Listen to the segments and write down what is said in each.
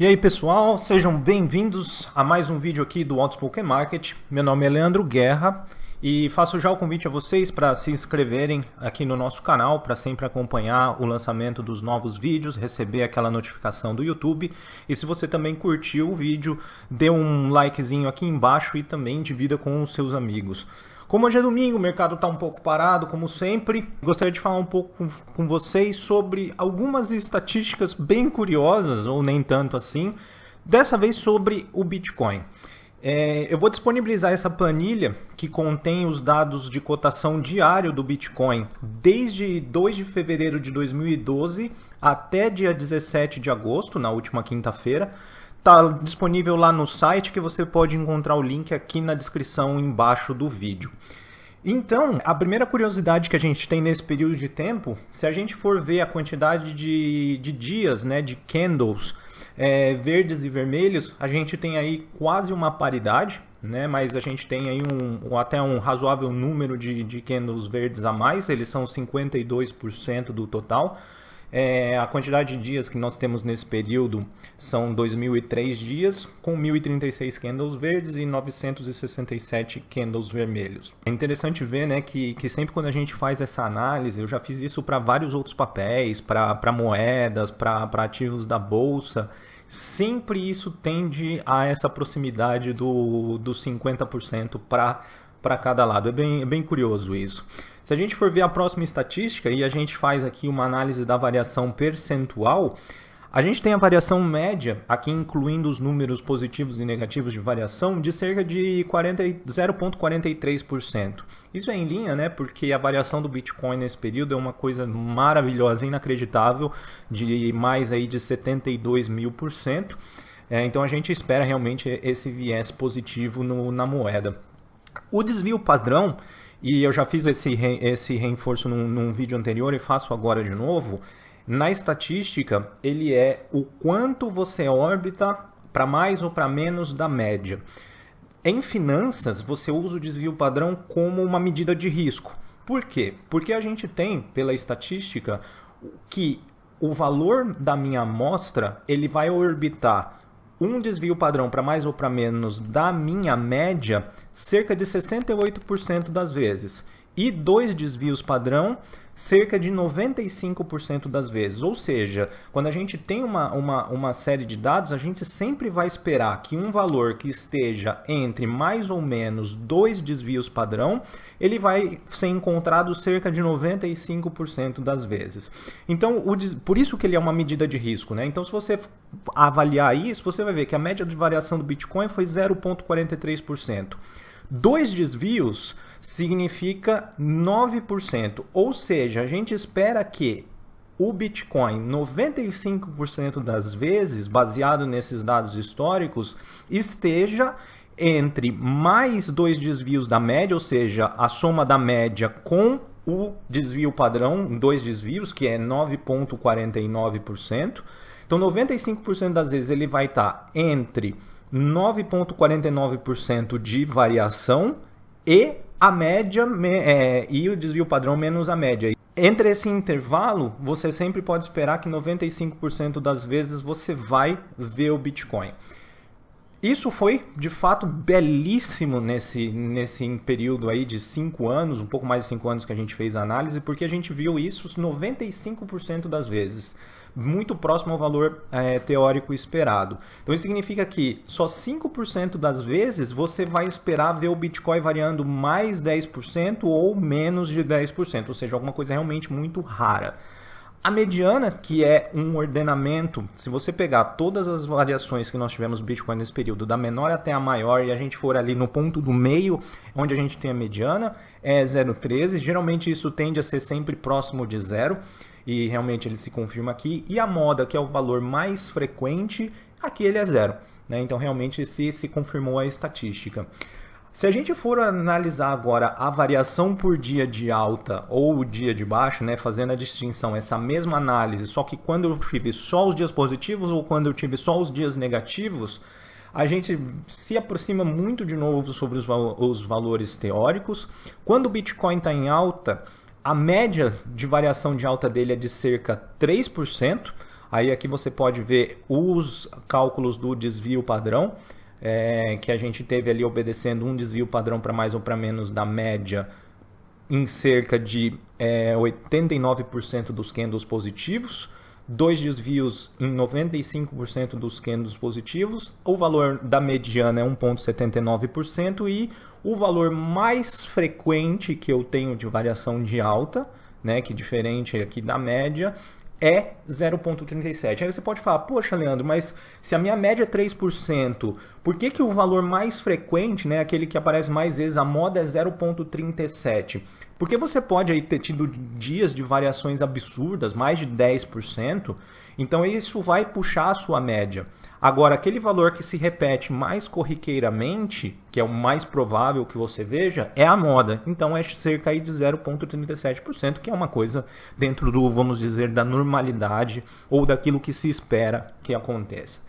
E aí pessoal, sejam bem-vindos a mais um vídeo aqui do Outspoken Market. Meu nome é Leandro Guerra e faço já o convite a vocês para se inscreverem aqui no nosso canal, para sempre acompanhar o lançamento dos novos vídeos, receber aquela notificação do YouTube. E se você também curtiu o vídeo, dê um likezinho aqui embaixo e também divida com os seus amigos. Como hoje é domingo, o mercado está um pouco parado, como sempre. Gostaria de falar um pouco com vocês sobre algumas estatísticas bem curiosas, ou nem tanto assim, dessa vez sobre o Bitcoin. Eu vou disponibilizar essa planilha que contém os dados de cotação diário do Bitcoin desde 2 de fevereiro de 2012 até dia 17 de agosto, na última quinta-feira. Está disponível lá no site, que você pode encontrar o link aqui na descrição embaixo do vídeo. Então, a primeira curiosidade que a gente tem nesse período de tempo, se a gente for ver a quantidade de dias, né, de candles verdes e vermelhos, a gente tem aí quase uma paridade, né, mas a gente tem aí até um razoável número de candles verdes a mais, eles são 52% do total. A quantidade de dias que nós temos nesse período são 2.003 dias, com 1.036 candles verdes e 967 candles vermelhos. É interessante ver, né, que sempre quando a gente faz essa análise, eu já fiz isso para vários outros papéis, para moedas, para ativos da bolsa, sempre isso tende a essa proximidade dos 50% para cada lado. É bem curioso isso. Se a gente for ver a próxima estatística e a gente faz aqui uma análise da variação percentual, a gente tem a variação média, aqui incluindo os números positivos e negativos de variação, de cerca de 0,43%. Isso é em linha, né? Porque a variação do Bitcoin nesse período é uma coisa maravilhosa, inacreditável, de mais aí de 72.000%. Então a gente espera realmente esse viés positivo na moeda. O desvio padrão, e eu já fiz esse reforço num vídeo anterior e faço agora de novo, na estatística ele é o quanto você orbita para mais ou para menos da média. Em finanças, você usa o desvio padrão como uma medida de risco. Por quê? Porque a gente tem, pela estatística, que o valor da minha amostra ele vai orbitar um desvio padrão para mais ou para menos da minha média cerca de 68% das vezes. E 2 desvios padrão cerca de 95% das vezes. Ou seja, quando a gente tem uma série de dados, a gente sempre vai esperar que um valor que esteja entre mais ou menos 2 desvios padrão, ele vai ser encontrado cerca de 95% das vezes. Então, por isso que ele é uma medida de risco, né? Então, se você avaliar isso, você vai ver que a média de variação do Bitcoin foi 0,43%. 2 desvios significa 9%, ou seja, a gente espera que o Bitcoin 95% das vezes, baseado nesses dados históricos, esteja entre mais 2 desvios da média, ou seja, a soma da média com o desvio padrão, 2 desvios, que é 9,49%. Então 95% das vezes ele vai estar entre 9,49% de variação e a média e o desvio padrão menos a média. Entre esse intervalo, você sempre pode esperar que 95% das vezes você vai ver o Bitcoin. Isso foi, de fato, belíssimo nesse período aí de 5 anos, um pouco mais de 5 anos que a gente fez a análise, porque a gente viu isso 95% das vezes, muito próximo ao valor teórico esperado. Então isso significa que só 5% das vezes você vai esperar ver o Bitcoin variando mais 10% ou menos de 10%, ou seja, alguma coisa realmente muito rara. A mediana, que é um ordenamento, se você pegar todas as variações que nós tivemos no Bitcoin nesse período, da menor até a maior, e a gente for ali no ponto do meio, onde a gente tem a mediana, é 0,13. Geralmente isso tende a ser sempre próximo de 0, e realmente ele se confirma aqui. E a moda, que é o valor mais frequente, aqui ele é 0. Né? Então realmente se confirmou a estatística. Se a gente for analisar agora a variação por dia de alta ou o dia de baixa, né, fazendo a distinção, essa mesma análise, só que quando eu tive só os dias positivos ou quando eu tive só os dias negativos, a gente se aproxima muito de novo sobre os valores teóricos. Quando o Bitcoin está em alta, a média de variação de alta dele é de cerca de 3%, Aí aqui você pode ver os cálculos do desvio padrão, que a gente teve ali obedecendo um desvio padrão para mais ou para menos da média em cerca de 89% dos candles positivos, 2 desvios em 95% dos candles positivos, o valor da mediana é 1,79% e o valor mais frequente que eu tenho de variação de alta, né, que diferente aqui da média, é 0,37. Aí você pode falar, poxa, Leandro, mas se a minha média é 3%, por que que o valor mais frequente, né, aquele que aparece mais vezes, a moda é 0,37? Porque você pode aí ter tido dias de variações absurdas, mais de 10%, então isso vai puxar a sua média. Agora, aquele valor que se repete mais corriqueiramente, que é o mais provável que você veja, é a moda. Então é cerca aí de 0,37%, que é uma coisa dentro do, vamos dizer, da normalidade ou daquilo que se espera que aconteça.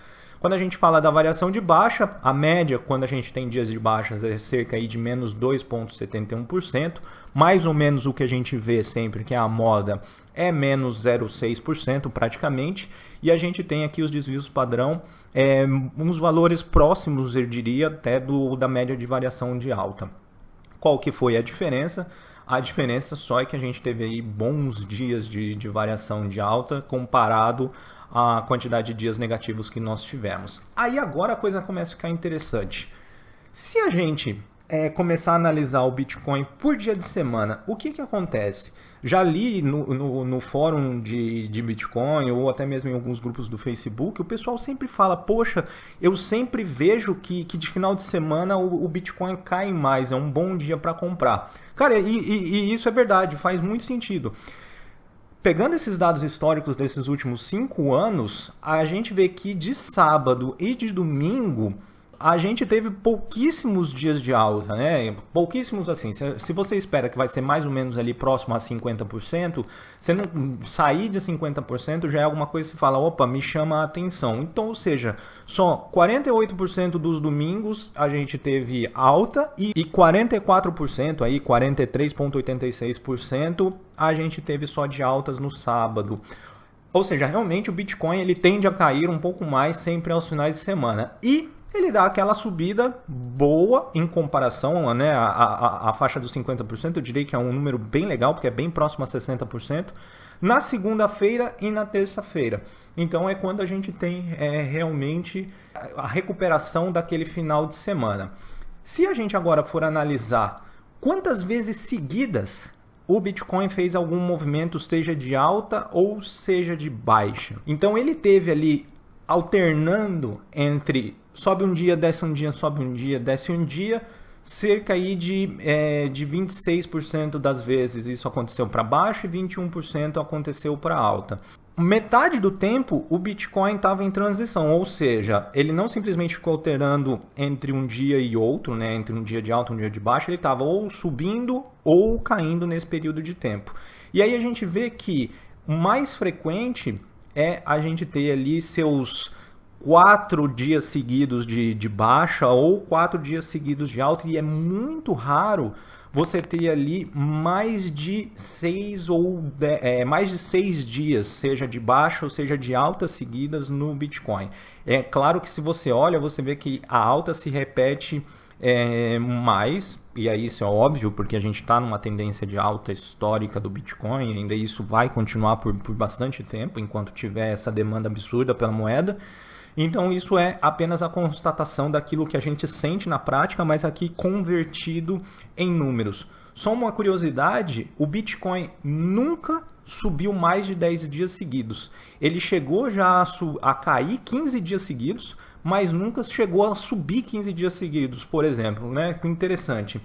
Quando a gente fala da variação de baixa, a média, quando a gente tem dias de baixas, é cerca aí de menos 2,71%. Mais ou menos o que a gente vê sempre, que é a moda, é menos 0,6% praticamente. E a gente tem aqui os desvios padrão, uns valores próximos, eu diria, até da média de variação de alta. Qual que foi a diferença? A diferença só é que a gente teve aí bons dias de variação de alta comparado à quantidade de dias negativos que nós tivemos. Aí agora a coisa começa a ficar interessante. Se a gente começar a analisar o Bitcoin por dia de semana, o que acontece? Já li no fórum de Bitcoin ou até mesmo em alguns grupos do Facebook, o pessoal sempre fala, poxa, eu sempre vejo que de final de semana o Bitcoin cai mais, é um bom dia para comprar. Cara, e isso é verdade, faz muito sentido. Pegando esses dados históricos desses últimos 5 anos, a gente vê que de sábado e de domingo a gente teve pouquíssimos dias de alta, né? Pouquíssimos assim. Se você espera que vai ser mais ou menos ali próximo a 50%, você não sair de 50% já é alguma coisa que você fala, opa, me chama a atenção. Então, ou seja, só 48% dos domingos a gente teve alta e 44%, aí 43,86% a gente teve só de altas no sábado. Ou seja, realmente o Bitcoin ele tende a cair um pouco mais sempre aos finais de semana. E ele dá aquela subida boa em comparação, né, a faixa dos 50%, eu diria que é um número bem legal, porque é bem próximo a 60%, na segunda-feira e na terça-feira. Então é quando a gente tem realmente a recuperação daquele final de semana. Se a gente agora for analisar quantas vezes seguidas o Bitcoin fez algum movimento, seja de alta ou seja de baixa. Então ele teve ali alternando entre sobe um dia, desce um dia, sobe um dia, desce um dia, cerca aí de 26% das vezes isso aconteceu para baixo e 21% aconteceu para alta. Metade do tempo o Bitcoin estava em transição, ou seja, ele não simplesmente ficou alterando entre um dia e outro, né, entre um dia de alta e um dia de baixa, ele estava ou subindo ou caindo nesse período de tempo. E aí a gente vê que o mais frequente é a gente ter ali seus 4 dias seguidos de baixa ou 4 dias seguidos de alta, e é muito raro você ter ali mais de 6 dias, seja de baixa ou seja de alta seguidas no Bitcoin. É claro que se você olha, você vê que a alta se repete mais, e aí isso é óbvio, porque a gente está numa tendência de alta histórica do Bitcoin, ainda isso vai continuar por bastante tempo, enquanto tiver essa demanda absurda pela moeda. Então isso é apenas a constatação daquilo que a gente sente na prática, mas aqui convertido em números. Só uma curiosidade, o Bitcoin nunca subiu mais de 10 dias seguidos. Ele chegou já a cair 15 dias seguidos, mas nunca chegou a subir 15 dias seguidos, por exemplo, né? Interessante.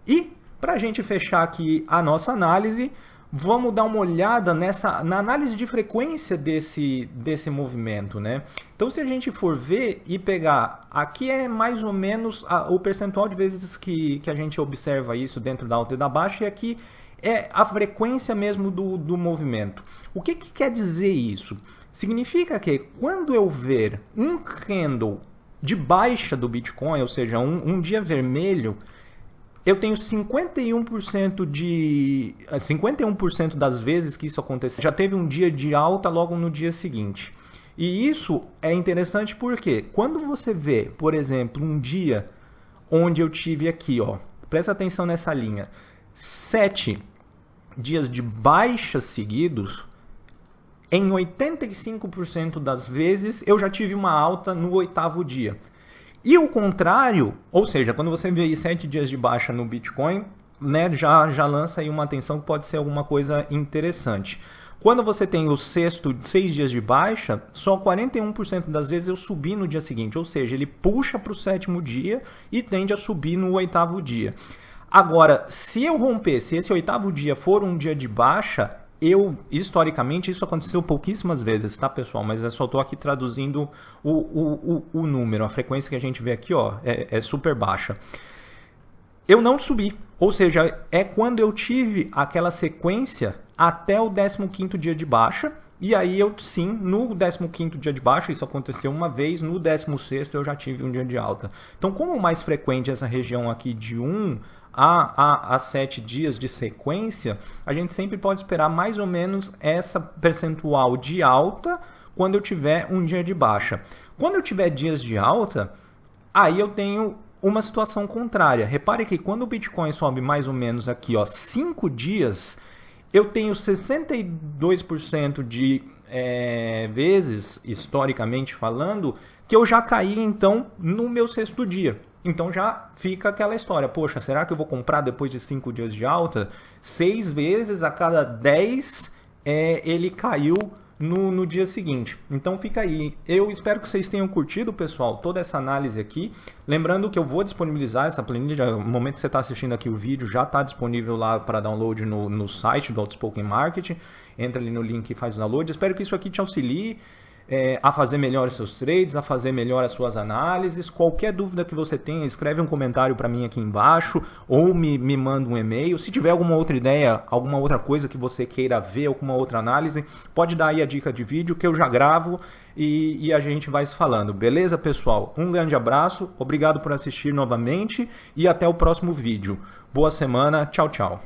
E para a gente fechar aqui a nossa análise, vamos dar uma olhada na análise de frequência desse movimento, né? Então, se a gente for ver e pegar, aqui é mais ou menos o percentual de vezes que a gente observa isso dentro da alta e da baixa, e aqui é a frequência mesmo do movimento. O que quer dizer isso? Significa que quando eu ver um candle de baixa do Bitcoin, ou seja, um dia vermelho, eu tenho 51% das vezes que isso aconteceu, já teve um dia de alta logo no dia seguinte. E isso é interessante porque quando você vê, por exemplo, um dia onde eu tive aqui, ó, presta atenção nessa linha, 7 dias de baixa seguidos, em 85% das vezes eu já tive uma alta no 8º dia. E o contrário, ou seja, quando você vê aí 7 dias de baixa no Bitcoin, né, já lança aí uma atenção que pode ser alguma coisa interessante. Quando você tem o 6 dias de baixa, só 41% das vezes eu subi no dia seguinte, ou seja, ele puxa para o 7º dia e tende a subir no 8º dia. Agora, se eu romper, se esse 8º dia for um dia de baixa, historicamente, isso aconteceu pouquíssimas vezes, tá, pessoal? Mas eu só estou aqui traduzindo o número, a frequência que a gente vê aqui, ó, é super baixa. Eu não subi, ou seja, é quando eu tive aquela sequência até o 15º dia de baixa, e aí eu sim, no 15º dia de baixa, isso aconteceu uma vez, no 16º eu já tive um dia de alta. Então, como mais frequente essa região aqui de 1 a 7 dias de sequência, a gente sempre pode esperar mais ou menos essa percentual de alta quando eu tiver um dia de baixa. Quando eu tiver dias de alta, aí eu tenho uma situação contrária. Repare que quando o Bitcoin sobe mais ou menos aqui, ó, 5 dias, eu tenho 62% de vezes, historicamente falando, que eu já caí então no meu 6º dia. Então já fica aquela história, poxa, será que eu vou comprar depois de 5 dias de alta? 6 vezes a cada 10 ele caiu no dia seguinte. Então fica aí. Eu espero que vocês tenham curtido, pessoal, toda essa análise aqui. Lembrando que eu vou disponibilizar essa planilha, no momento que você está assistindo aqui o vídeo, já está disponível lá para download no site do Outspoken Market. Entra ali no link e faz o download. Espero que isso aqui te auxilie a fazer melhor os seus trades, a fazer melhor as suas análises. Qualquer dúvida que você tenha, escreve um comentário para mim aqui embaixo ou me manda um e-mail. Se tiver alguma outra ideia, alguma outra coisa que você queira ver, alguma outra análise, pode dar aí a dica de vídeo que eu já gravo e a gente vai se falando. Beleza, pessoal? Um grande abraço, obrigado por assistir novamente e até o próximo vídeo. Boa semana, tchau, tchau.